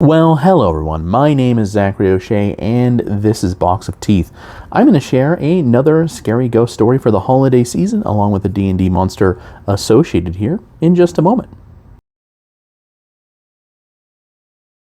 Well, hello everyone. My name is Zachary O'Shea, and this is Box of Teeth. I'm going to share another scary ghost story for the holiday season, along with the D&D monster associated here, in just a moment.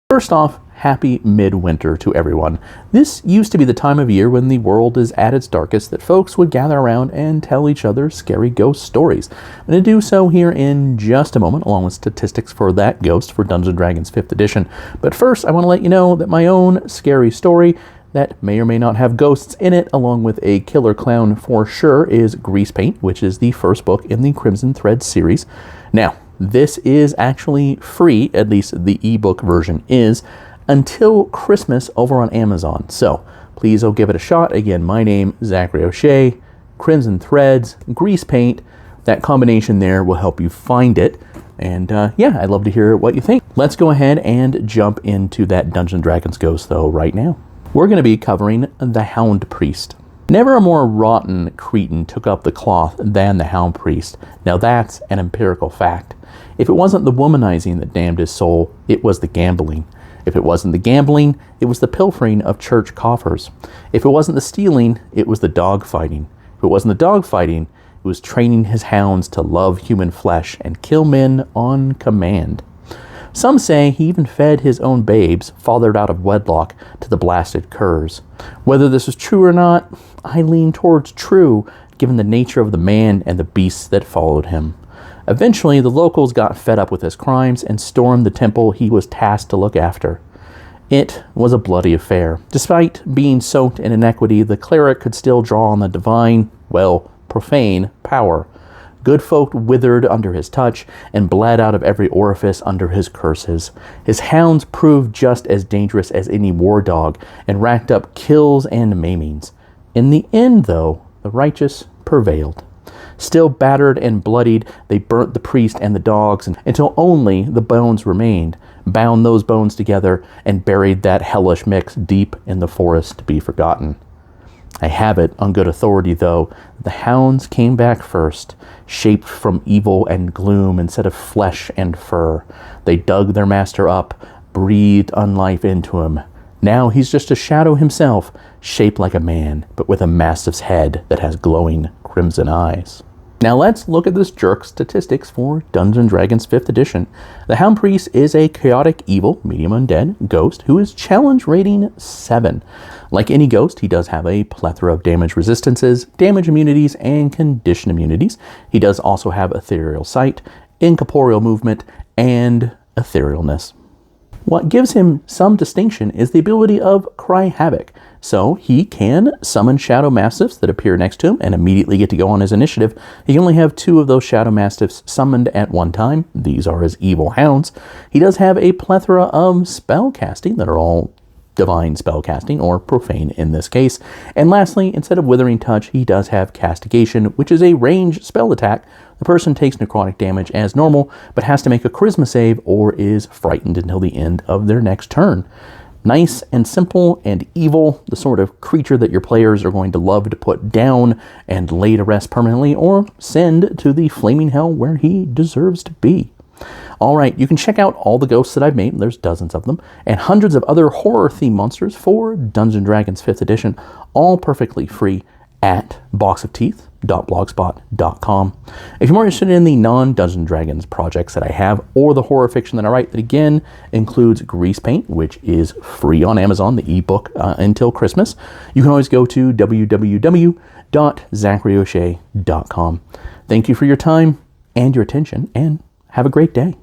First off, happy midwinter to everyone. This used to be the time of year when the world is at its darkest that folks would gather around and tell each other scary ghost stories. I'm going to do so here in just a moment, along with statistics for that ghost for Dungeons & Dragons 5th edition. But first, I want to let you know that my own scary story that may or may not have ghosts in it, along with a killer clown for sure, is Grease Paint, which is the first book in the Crimson Thread series. Now, this is actually free, at least the ebook version is, until Christmas over on Amazon. So please go give it a shot. Again, my name is Zachary O'Shea, Crimson Threads, Grease Paint. That combination there will help you find it. And yeah, I'd love to hear what you think. Let's go ahead and jump into that Dungeons & Dragons ghost though right now. We're going to be covering the Hound Priest. Never a more rotten cretin took up the cloth than the Hound Priest. Now that's an empirical fact. If it wasn't the womanizing that damned his soul, it was the gambling. If it wasn't the gambling, it was the pilfering of church coffers. If it wasn't the stealing, it was the dog fighting. If it wasn't the dog fighting, it was training his hounds to love human flesh and kill men on command. Some say he even fed his own babes, fathered out of wedlock, to the blasted curs. Whether this is true or not, I lean towards true, given the nature of the man and the beasts that followed him. Eventually, the locals got fed up with his crimes and stormed the temple he was tasked to look after. It was a bloody affair. Despite being soaked in iniquity, the cleric could still draw on the divine, well, profane power. Good folk withered under his touch and bled out of every orifice under his curses. His hounds proved just as dangerous as any war dog and racked up kills and maimings. In the end, though, the righteous prevailed. Still battered and bloodied, they burnt the priest and the dogs until only the bones remained, bound those bones together, and buried that hellish mix deep in the forest to be forgotten. I have it on good authority, though, that the hounds came back first, shaped from evil and gloom instead of flesh and fur. They dug their master up, breathed unlife into him. Now he's just a shadow himself, shaped like a man, but with a mastiff's head that has glowing crimson eyes. Now let's look at this jerk statistics for Dungeons & Dragons 5th edition. The Hound Priest is a chaotic, evil, medium undead ghost who is challenge rating 7. Like any ghost, he does have a plethora of damage resistances, damage immunities, and condition immunities. He does also have ethereal sight, incorporeal movement, and etherealness. What gives him some distinction is the ability of Cry Havoc. So he can summon Shadow Mastiffs that appear next to him and immediately get to go on his initiative. He can only have 2 of those Shadow Mastiffs summoned at one time. These are his evil hounds. He does have a plethora of spell casting that are all divine spell casting, or profane in this case. And lastly, instead of Withering Touch, he does have Castigation, which is a ranged spell attack. The person takes necrotic damage as normal, but has to make a charisma save or is frightened until the end of their next turn. Nice and simple and evil, the sort of creature that your players are going to love to put down and lay to rest permanently, or send to the flaming hell where he deserves to be. All right, you can check out all the ghosts that I've made, there's dozens of them, and hundreds of other horror-themed monsters for Dungeons & Dragons 5th edition, all perfectly free at boxofteeth.blogspot.com. If you're more interested in the non-Dungeons & Dragons projects that I have, or the horror fiction that I write, that again includes Grease Paint, which is free on Amazon, the ebook, until Christmas, you can always go to www.zacharyoshea.com. Thank you for your time and your attention, and have a great day.